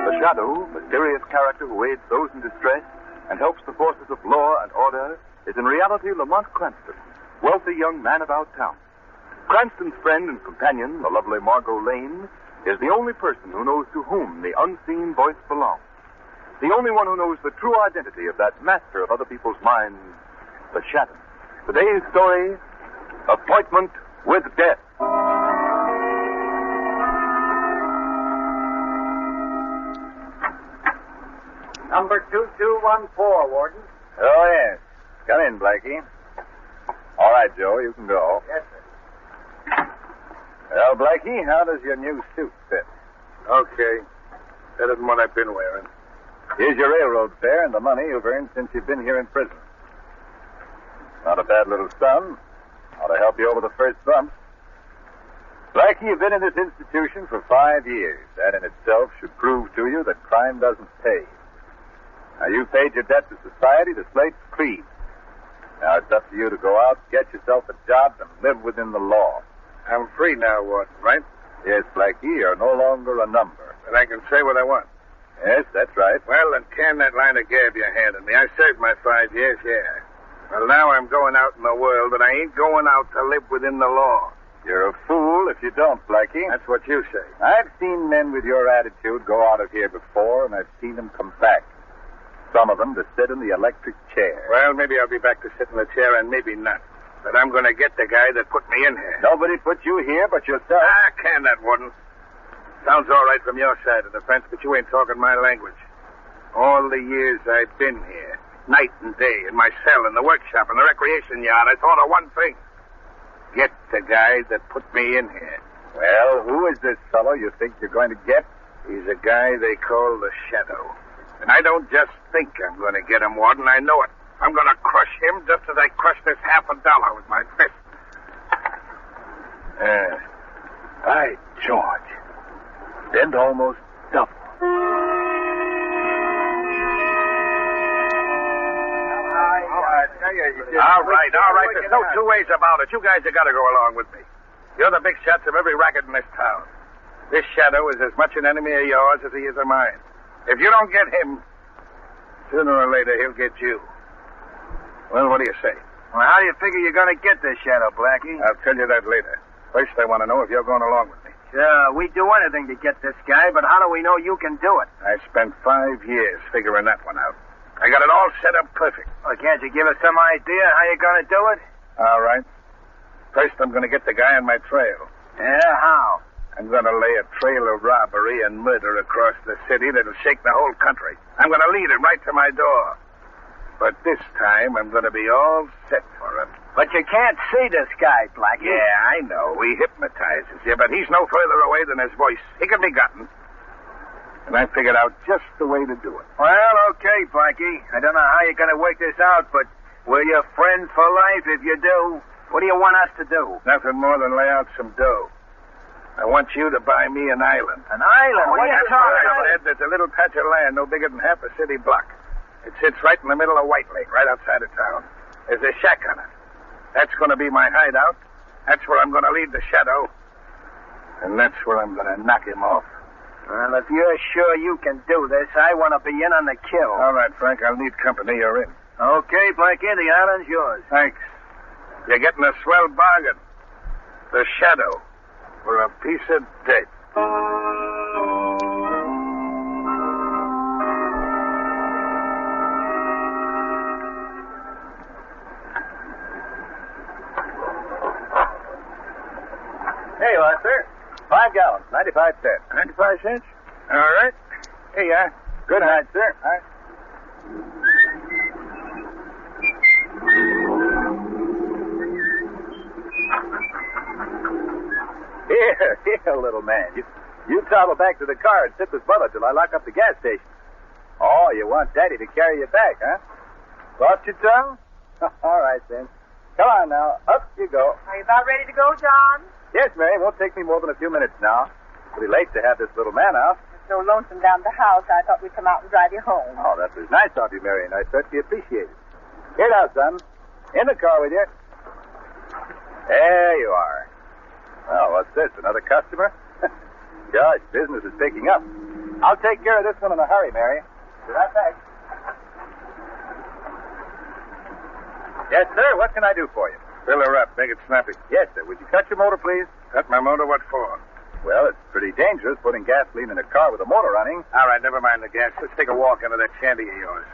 The Shadow, mysterious character who aids those in distress and helps the forces of law and order, is in reality Lamont Cranston, wealthy young man about town. Cranston's friend and companion, the lovely Margot Lane, is the only person who knows to whom the unseen voice belongs. The only one who knows the true identity of that master of other people's minds, the Shadow. Today's story, Appointment with Death. Number 2214, Warden. Oh, yes. Come in, Blackie. All right, Joe, you can go. Yes, sir. Well, Blackie, how does your new suit fit? Okay. Better than what I've been wearing. Here's your railroad fare and the money you've earned since you've been here in prison. Not a bad little sum. Ought to help you over the first bump. Blackie, you've been in this institution for 5 years. That in itself should prove to you that crime doesn't pay. Now, you've paid your debt to society. The slate's clean. Now, it's up to you to go out, get yourself a job, and live within the law. I'm free now, Warden, right? Yes, Blackie, you're no longer a number. And I can say what I want. Yes, that's right. Well, then can that line of gab you handed me. I served my 5 years, yeah. Well, now I'm going out in the world, but I ain't going out to live within the law. You're a fool if you don't, Blackie. That's what you say. I've seen men with your attitude go out of here before, and I've seen them come back. Some of them to sit in the electric chair. Well, maybe I'll be back to sit in the chair, and maybe not. But I'm going to get the guy that put me in here. Nobody put you here but yourself. Can that, Warden? Sounds all right from your side of the fence, but you ain't talking my language. All the years I've been here, night and day, in my cell, in the workshop, in the recreation yard, I thought of one thing. Get the guy that put me in here. Well, who is this fellow you think you're going to get? He's a guy they call the Shadow. And I don't just think I'm going to get him, Warden. I know it. I'm going to crush him just as I crushed this $50 with my fist. By George. Bend almost double. All right. There's no two ways about it. You guys have got to go along with me. You're the big shots of every racket in this town. This Shadow is as much an enemy of yours as he is of mine. If you don't get him, sooner or later he'll get you. Well, what do you say? Well, how do you figure you're going to get this Shadow, Blackie? I'll tell you that later. First, I want to know if you're going along with me. Sure, we'd do anything to get this guy, but how do we know you can do it? I spent 5 years figuring that one out. I got it all set up perfect. Well, can't you give us some idea how you're going to do it? All right. First, I'm going to get the guy on my trail. Yeah, how? I'm going to lay a trail of robbery and murder across the city that'll shake the whole country. I'm going to lead him right to my door. But this time, I'm going to be all set for him. But you can't see this guy, Blackie. Yeah, I know. He hypnotizes you, but he's no further away than his voice. He can be gotten. And I figured out just the way to do it. Well, okay, Blackie. I don't know how you're going to work this out, but we're your friends for life if you do. What do you want us to do? Nothing more than lay out some dough. I want you to buy me an island. An island? What are you talking about? Ed, there's a little patch of land no bigger than half a city block. It sits right in the middle of White Lake, right outside of town. There's a shack on it. That's going to be my hideout. That's where I'm going to lead the Shadow. And that's where I'm going to knock him off. Well, if you're sure you can do this, I want to be in on the kill. All right, Frank, I'll need company. You're in. Okay, Blackie, the island's yours. Thanks. You're getting a swell bargain. The Shadow for a piece of dirt. Here you are, sir. 5 gallons, 95 cents. 95 cents? All right. Here you are. Good night, sir. All right. Here, little man. You toddle back to the car and sit with Bubba till I lock up the gas station. Oh, you want Daddy to carry you back, huh? Lost your tongue? All right, then. Come on now. Up you go. Are you about ready to go, John? Yes, Mary. It won't take me more than a few minutes now. It'll be late to have this little man out. It's so lonesome down at the house, I thought we'd come out and drive you home. Oh, that was nice of you, Mary, and I certainly appreciate it. Here now, son. In the car with you. There you are. Well, what's this? Another customer? Gosh, business is picking up. I'll take care of this one in a hurry, Mary. Be right back. Yes, sir. What can I do for you? Fill her up. Make it snappy. Yes, sir. Would you cut your motor, please? Cut my motor? What for? Well, it's pretty dangerous putting gasoline in a car with a motor running. All right, never mind the gas. Let's take a walk into that shanty of yours.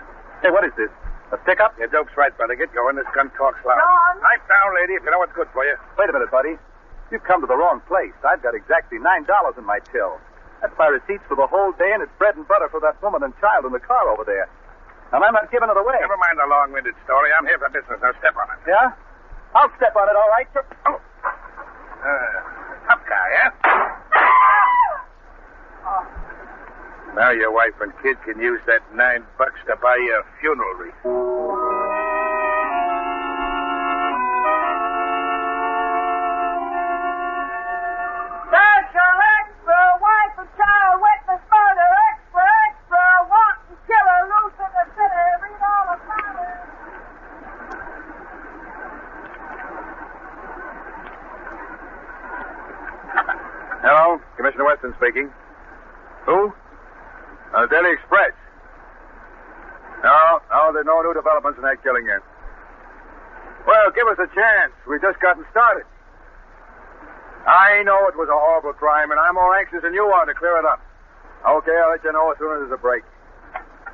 Hey, what is this? A pickup? Your dope's right, brother. Get going. This gun talks loud. John? Pipe down, lady, if you know what's good for you. Wait a minute, buddy. You've come to the wrong place. I've got exactly $9 in my till. That's my receipts for the whole day, and it's bread and butter for that woman and child in the car over there. And I'm not giving it away. Never mind the long-winded story. I'm here for business. Now step on it. Yeah? I'll step on it, all right, sir. Oh. Tough guy, eh? Now your wife and kid can use that $9 to buy you a funeral wreath. Special extra, wife and child witness murder. Extra, extra, wanton killer loose in the city. Read all about it. Hello, Commissioner Weston speaking. Who? Daily Express. No, there's no new developments in that killing yet. Well, give us a chance. We've just gotten started. I know it was a horrible crime, and I'm more anxious than you are to clear it up. Okay, I'll let you know as soon as there's a break.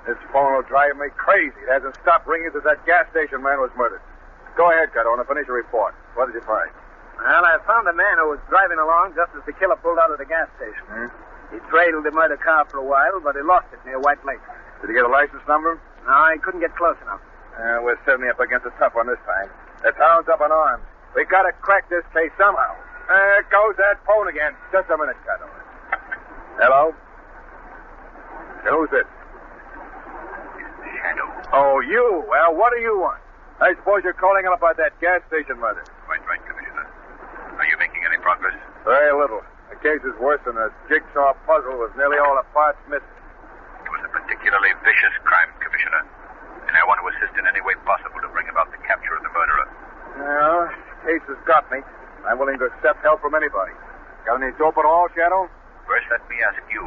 This phone will drive me crazy. It hasn't stopped ringing since that gas station man was murdered. Go ahead, Cardona. Finish your report. What did you find? Well, I found a man who was driving along just as the killer pulled out of the gas station. He trailed the murder car for a while, but he lost it near White Lake. Did he get a license number? No, he couldn't get close enough. We're certainly up against a tough one this time. The town's up in arms. We gotta crack this case somehow. There goes that phone again. Just a minute, Cardona. Hello? Who's it? Shadow. Oh, you. Well, what do you want? I suppose you're calling up about that gas station murder. Quite right, Commissioner. Are you making any progress? Very little. The case is worse than a jigsaw puzzle with nearly all the parts missing. It was a particularly vicious crime, Commissioner, and I want to assist in any way possible to bring about the capture of the murderer. Well, the case has got me. I'm willing to accept help from anybody. Got any dope at all, Shadow? First, let me ask you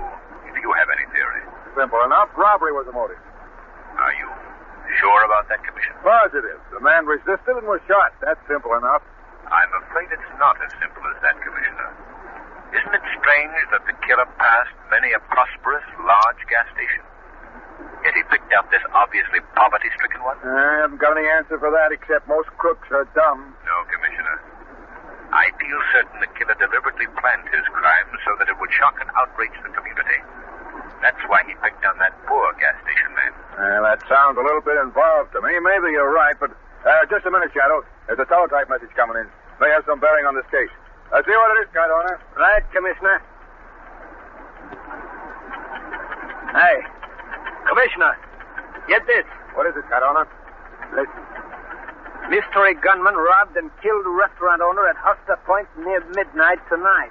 if you have any theory. Simple enough. Robbery was the motive. Are you sure about that, Commissioner? Positive. The man resisted and was shot. That's simple enough. I'm afraid it's not as simple as that, Commissioner. Isn't it strange that the killer passed many a prosperous, large gas station? Yet he picked out this obviously poverty-stricken one? I haven't got any answer for that, except most crooks are dumb. No, Commissioner. I feel certain the killer deliberately planned his crime so that it would shock and outrage the community. That's why he picked on that poor gas station man. Well, that sounds a little bit involved to me. Maybe you're right, but just a minute, Shadow. There's a teletype message coming in. May have some bearing on this case. See what it is, Cardona. Right, Commissioner. Hey, Commissioner, get this. What is it, Cardona? Listen. Mystery gunman robbed and killed restaurant owner at Huster Point near midnight tonight.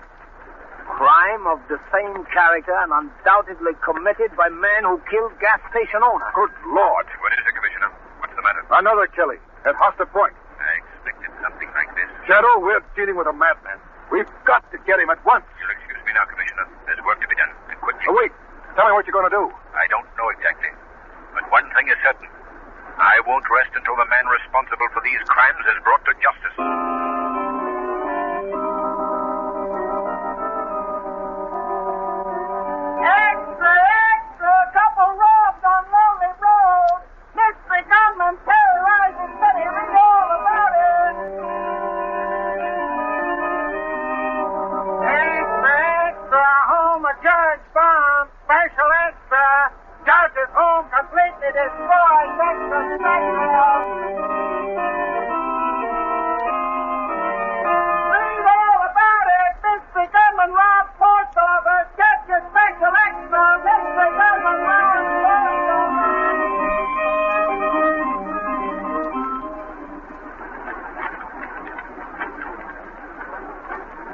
Crime of the same character and undoubtedly committed by man who killed gas station owner. Good Lord. What is it, Commissioner? What's the matter? Another killing at Huster Point. I expected something like this. Shadow, we're dealing with a madman. We've got to get him at once. You'll excuse me now, Commissioner. There's work to be done, and quickly. Oh, wait. Tell me what you're going to do. I don't know exactly. But one thing is certain. I won't rest until the man responsible for these crimes is brought to justice. Extra, extra, couple robbed on Lonely Road. Mystery gunman terrorizing city. Read all about it. Extra, extra, home of Judge Bond. Special extra. Judge's home completely destroyed. Extra, special. Read all about it. Mystery gunman robbed post office. Get your special extra. Mystery gunman robbed post office.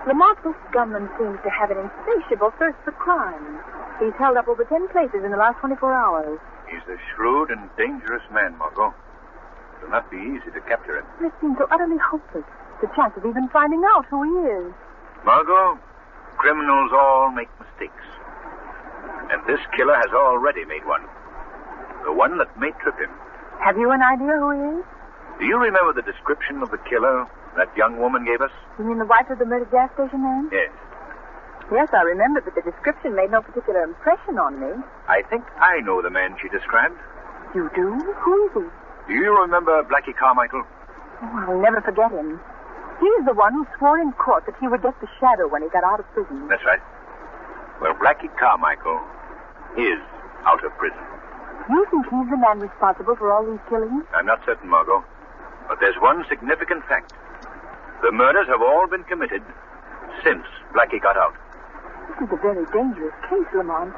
Lamont, this gunman seems to have an insatiable thirst for crime. He's held up over 10 places in the last 24 hours. He's a shrewd and dangerous man, Margot. It'll not be easy to capture him. It seems so utterly hopeless to the chance of even finding out who he is? Margot, criminals all make mistakes. And this killer has already made one. The one that may trip him. Have you an idea who he is? Do you remember the description of the killer that young woman gave us? You mean the wife of the murdered gas station man? Yes. Yes, I remember, but the description made no particular impression on me. I think I know the man she described. You do? Who is he? Do you remember Blackie Carmichael? Oh, I'll never forget him. He's the one who swore in court that he would get the shadow when he got out of prison. That's right. Well, Blackie Carmichael is out of prison. You think he's the man responsible for all these killings? I'm not certain, Margot. But there's one significant fact. The murders have all been committed since Blackie got out. This is a very dangerous case, Lamont.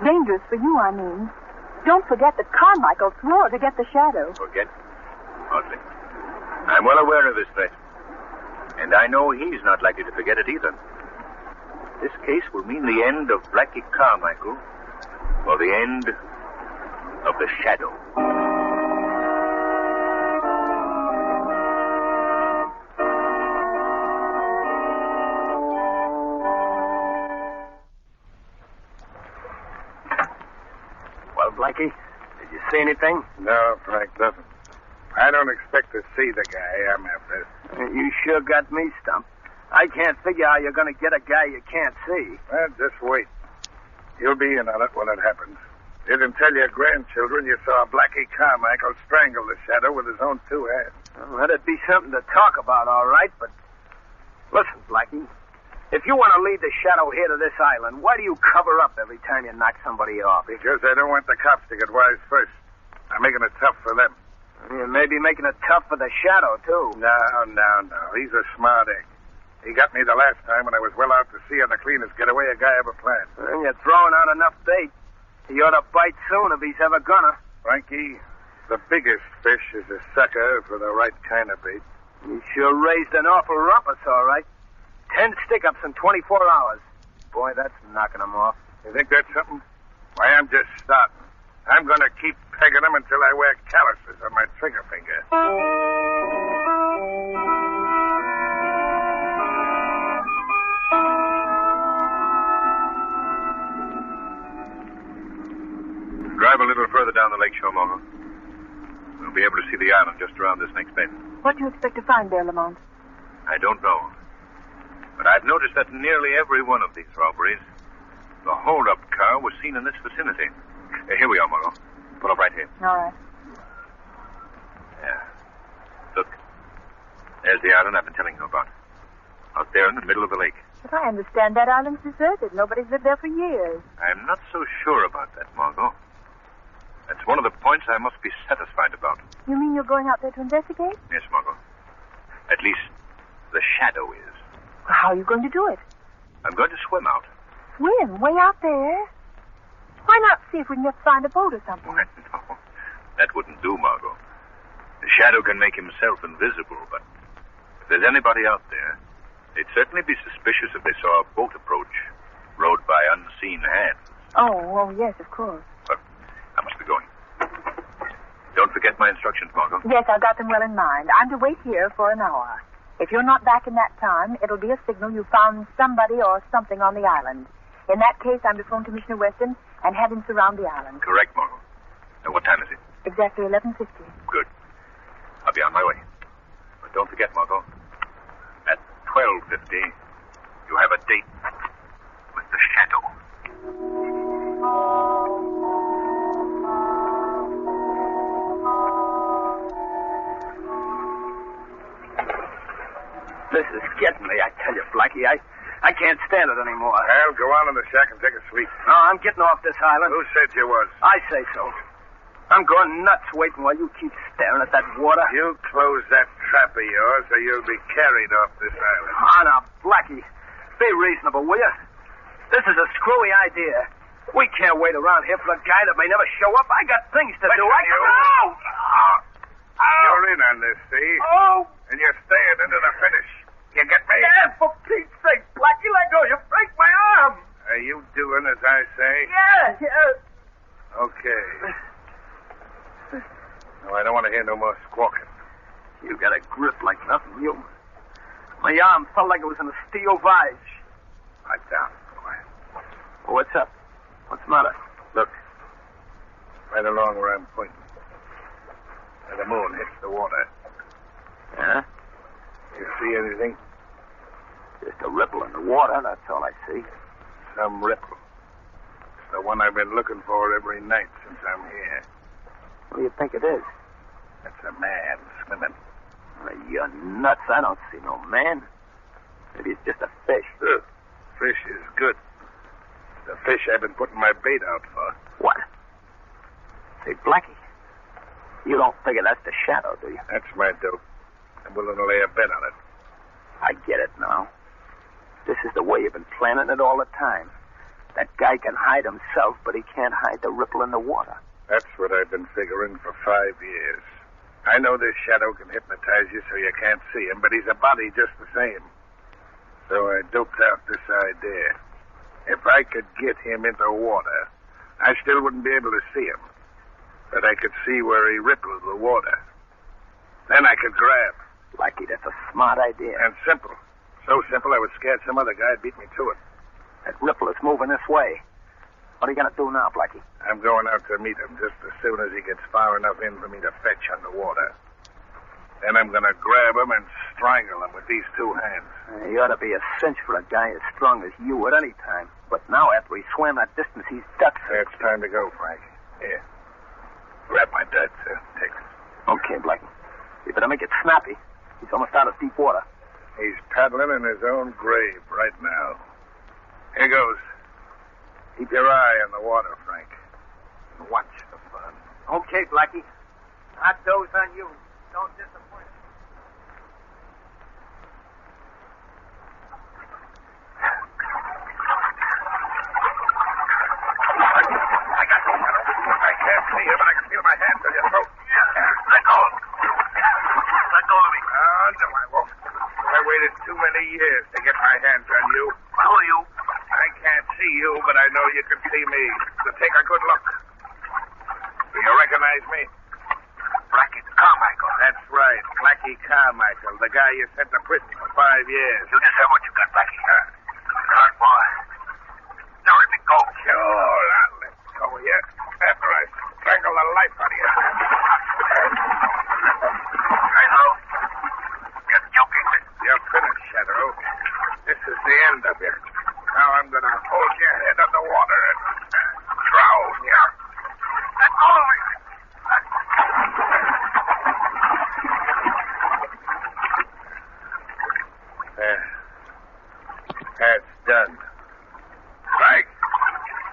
Dangerous for you, I mean. Don't forget that Carmichael swore to get the shadow. Forget? Hardly. I'm well aware of his threat. And I know he's not likely to forget it either. This case will mean the end of Blackie Carmichael, or the end of the shadow. Well, Blackie, did you see anything? No, Frank, nothing. I don't expect to see the guy I'm after. You sure got me stumped. I can't figure how you're going to get a guy you can't see. Well, just wait. You'll be in on it when it happens. You can tell your grandchildren you saw Blackie Carmichael strangle the shadow with his own two hands. Well, that'd be something to talk about, all right, but... Listen, Blackie, if you want to lead the shadow here to this island, why do you cover up every time you knock somebody off? Because I don't want the cops to get wise first. I'm making it tough for them. You may be making it tough for the shadow, too. No. He's a smart egg. He got me the last time when I was well out to sea on the cleanest getaway a guy ever planned. Well, you're throwing out enough bait. He ought to bite soon if he's ever gonna. Frankie, the biggest fish is a sucker for the right kind of bait. You sure raised an awful rumpus, all right. 10 stick-ups in 24 hours. Boy, that's knocking him off. You think that's something? Why, I'm just starting. I'm going to keep pegging them until I wear calluses on my trigger finger. Drive a little further down the lake shore, Margot. We'll be able to see the island just around this next bend. What do you expect to find there, Lamont? I don't know. But I've noticed that in nearly every one of these robberies, the hold-up car was seen in this vicinity. Here we are, Margot. Pull up right here. All right. Yeah. Look. There's the island I've been telling you about. Out there in the middle of the lake. But I understand that island's deserted. Nobody's lived there for years. I'm not so sure about that, Margot. That's one of the points I must be satisfied about. You mean you're going out there to investigate? Yes, Margot. At least, the shadow is. Well, how are you going to do it? I'm going to swim out. Swim? Way out there? Why not see if we can just find a boat or something? Well, no, that wouldn't do, Margot. The shadow can make himself invisible, but if there's anybody out there, they'd certainly be suspicious if they saw a boat approach, rowed by unseen hands. Oh, yes, of course. But I must be going. Don't forget my instructions, Margot. Yes, I've got them well in mind. I'm to wait here for an hour. If you're not back in that time, it'll be a signal you found somebody or something on the island. In that case, I'm to phone Commissioner Weston and have him surround the island. Correct, Margot. Now, what time is it? Exactly 11:50. Good. I'll be on my way. But don't forget, Margot, at 12:50, you have a date with the shadow. This is getting me, I tell you, Blackie. I can't stand it anymore. I'll go on in the shack and take a sleep. No, I'm getting off this island. Who said you was? I say so. I'm going nuts waiting while you keep staring at that water. You close that trap of yours or you'll be carried off this island. Oh, now, Blackie, be reasonable, will you? This is a screwy idea. We can't wait around here for a guy that may never show up. I got things to do. You're in on this, see? Oh! And you're staying into the finish. You get me? Yeah, for Pete's sake, Blackie, let go. You break my arm. Are you doing as I say? Yeah. Okay. No, I don't want to hear no more squawking. You got a grip like nothing. You My arm felt like it was in a steel vise. Pipe down, boy. Well, what's up? What's the matter? Look. Right along where I'm pointing. Where the moon hits the water. Yeah? You see anything? Just a ripple in the water, that's all I see. Some ripple. It's the one I've been looking for every night since I'm here. What do you think it is? That's a man swimming. You're nuts. I don't see no man. Maybe it's just a fish. Fish is good. It's the fish I've been putting my bait out for. What? Say, Blackie, you don't figure that's the shadow, do you? That's my dope. I'm willing to lay a bet on it. I get it now. This is the way you've been planning it all the time. That guy can hide himself, but he can't hide the ripple in the water. That's what I've been figuring for 5 years. I know this shadow can hypnotize you so you can't see him, but he's a body just the same. So I doped out this idea. If I could get him into water, I still wouldn't be able to see him. But I could see where he rippled the water. Then I could grab. Blackie, that's a smart idea. And simple. So simple I was scared some other guy'd beat me to it. That ripple is moving this way. What are you going to do now, Blackie? I'm going out to meet him just as soon as he gets far enough in for me to fetch underwater. Then I'm going to grab him and strangle him with these two hands. You ought to be a cinch for a guy as strong as you at any time. But now, after he swam that distance, he's ducked. It's time to go, Frank. Here. Grab my duds, sir. Take it. Okay, Blackie. You better make it snappy. He's almost out of deep water. He's paddling in his own grave right now. Here goes. Keep your eye on the water, Frank. And watch the fun. Okay, Blackie. Hot doze on you. Don't disappoint. I got you, Shadow. I can't see you, but I can feel my hands on your throat. Let go. Let go of me. Oh, no, I won't. I waited too many years to get my hands on you. Who are you? I can't see you, but I know you can see me. So take a good look. Do you recognize me? Blackie Carmichael. That's right. Blackie Carmichael, the guy you sent to prison for 5 years. You just have what you got, Blackie. Good boy. Now let me go. Sure, I'll let go of you after I strangle the life out of you. I know. You're joking. You're finished, Shadow. This is the end of you. Now I'm going to hold your head underwater and drown you. Let go of me. That's done. Frank!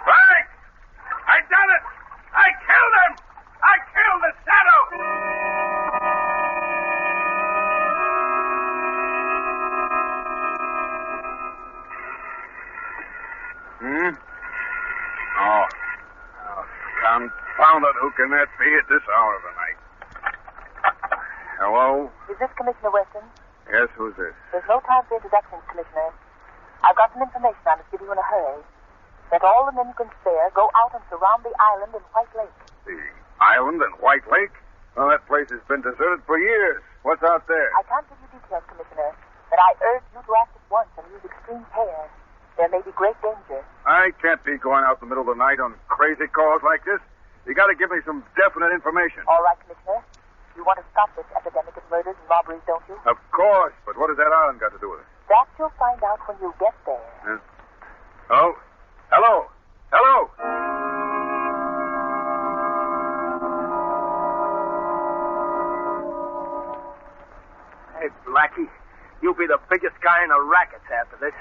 Frank! I done it! I killed him! I killed the shadow! Oh, confound it. Who can that be at this hour of the night? Hello? Is this Commissioner Weston? Yes, who's this? There's no time for introductions, Commissioner. I've got some information I must give you in a hurry. Let all the men you can spare go out and surround the island in White Lake. The island in White Lake? Well, that place has been deserted for years. What's out there? I can't give you details, Commissioner, but I urge you to act at once and use extreme care. There may be great danger. I can't be going out in the middle of the night on crazy calls like this. You got to give me some definite information. All right, Commissioner. You want to stop this epidemic of murders and robberies, don't you? Of course, but what has that island got to do with it? That you'll find out when you get there. Oh, hello. Hello. Hey, Blackie, you'll be the biggest guy in the rackets after this.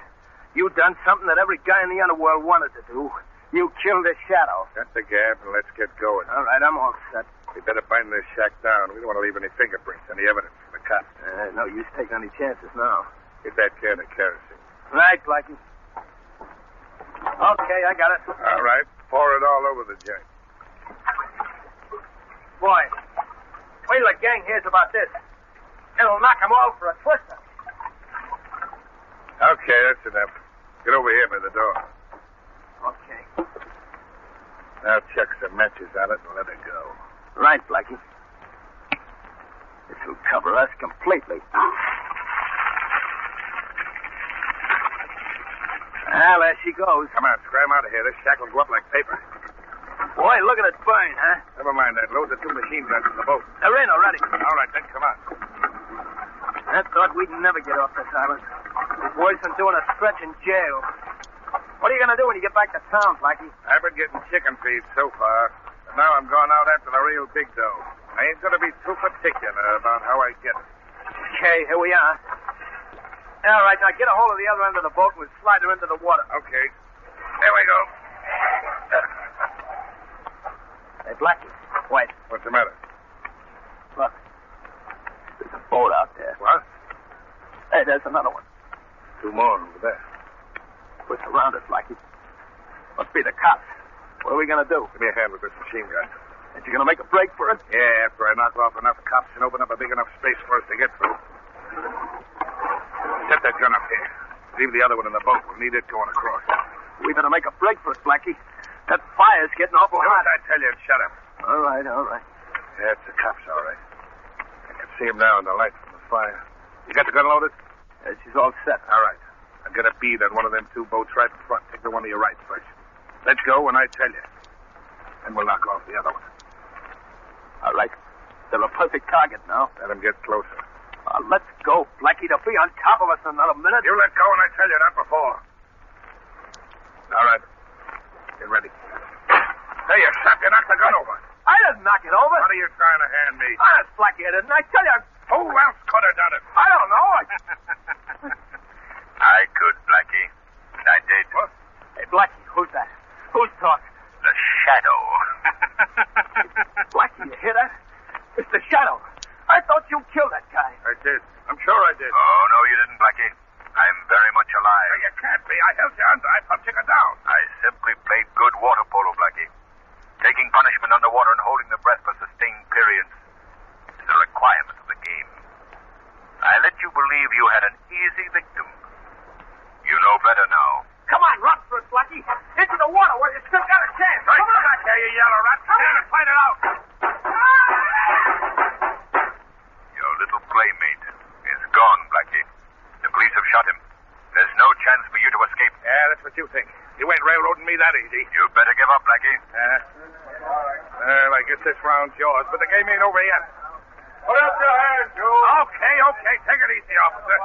You done something that every guy in the underworld wanted to do. You killed the shadow. Cut the gab and let's get going. All right, I'm all set. We better bind this shack down. We don't want to leave any fingerprints, any evidence for the cops. No use taking any chances now. Get that can of kerosene. Right, Blackie. Okay, I got it. All right. Pour it all over the joint. Boy, wait till the gang hears about this. It'll knock them all for a twister. Okay, that's enough. Get over here by the door. Okay. Now chuck some matches on it and let it go. Right, Blackie. This will cover us completely. Well, there she goes. Come on, scram out of here. This shack will go up like paper. Boy, look at it burn, huh? Never mind that. Load the 2 machine guns in the boat. They're in already. All right, then come on. I thought we'd never get off this island. It's worse than doing a stretch in jail. What are you going to do when you get back to town, Blackie? I've been getting chicken feed so far, but now I'm going out after the real big dough. I ain't going to be too particular about how I get it. Okay, here we are. All right, now get a hold of the other end of the boat and we'll slide her into the water. Okay. There we go. Hey, Blackie, wait. What's the matter? Look. There's a boat out there. What? Hey, there's another one. 2 more over there. We're surrounded, Blackie. Must be the cops. What are we going to do? Give me a hand with this machine gun. Ain't you going to make a break for it? Yeah, after I knock off enough cops and open up a big enough space for us to get through. Set that gun up here. Leave the other one in the boat. We'll need it going across. We better make a break for it, Blackie. That fire's getting awful Do hot. what I tell you and shut up. All right, all right. Yeah, it's the cops, all right. I can see them now in the light from the fire. You got the gun loaded? Yeah, she's all set. All right. I'll get a bead on one of them 2 boats right in front. Take the one to your right first. Let's go when I tell you. And we'll knock off the other one. All right. They're a perfect target now. Let them get closer. Let's go, Blackie. They'll be on top of us in another minute. You let go when I tell you, not before. All right. Get ready. There, you shot. You knocked the gun over. I didn't knock it over. What are you trying to hand me? Honest, Blackie, I didn't. I tell you, Who else could have done it? I don't know. I could, Blackie. And I did. What? Hey, Blackie, who's that? Who's talking? The Shadow. Blackie, you hear that? It's the Shadow. I thought you killed that guy. I did. I'm sure I did. Oh, no, you didn't, Blackie. I'm very much alive. No, you can't be. I held you under. I pumped you down. I simply played good water polo, Blackie. Taking punishment underwater and holding the breath for sustained periods is a requirement of the game. I let you believe you had an easy victim. You know better now. Come on, run for it, Blackie. Into the water where you still got a chance. Right, Come on. come back here, you yellow rat. Come on and fight it out. Your little playmate is gone, Blackie. The police have shot him. There's no chance for you to escape. Yeah, that's what you think. You ain't railroading me that easy. You better give up, Blackie. Well, I guess this round's yours, but the game ain't over yet. Put up your hands, you. Okay. Take it easy, officer.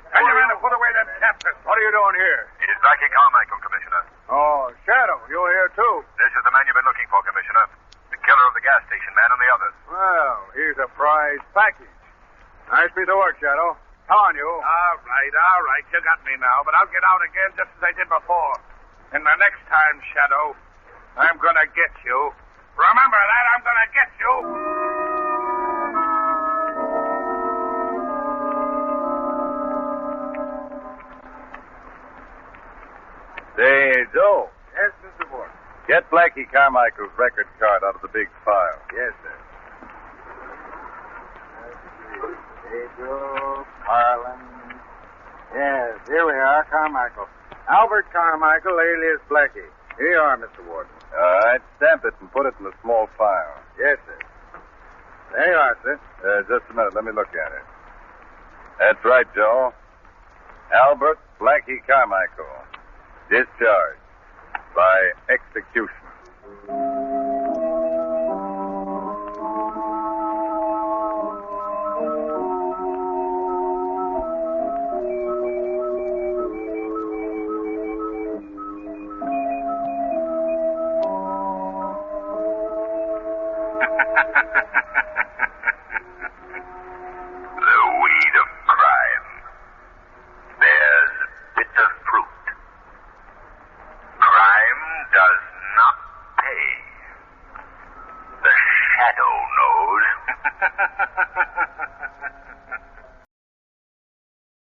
Tell your man to put away them captains. What are you doing here? It is Blackie Carmichael, Commissioner. Oh, Shadow, you're here, too. This is the man you've been looking for, Commissioner. The killer of the gas station man and the others. Well, here's a prize package. Nice piece of work, Shadow. On you. All right. You got me now, but I'll get out again just as I did before. And the next time, Shadow, I'm gonna get you. Remember that, I'm gonna get you. Say, Joe, Yes, Mr. Ward. get Blackie Carmichael's record card out of the big file. Yes, sir. Pedro, Harlan. Yes, here we are, Carmichael. Albert Carmichael, alias Blackie. Here you are, Mr. Warden. All right, stamp it and put it in a small file. Yes, sir. There you are, sir. Just a minute, let me look at it. That's right, Joe. Albert Blackie Carmichael. Discharged by execution. The weed of crime bears bitter fruit. Crime does not pay. The Shadow knows.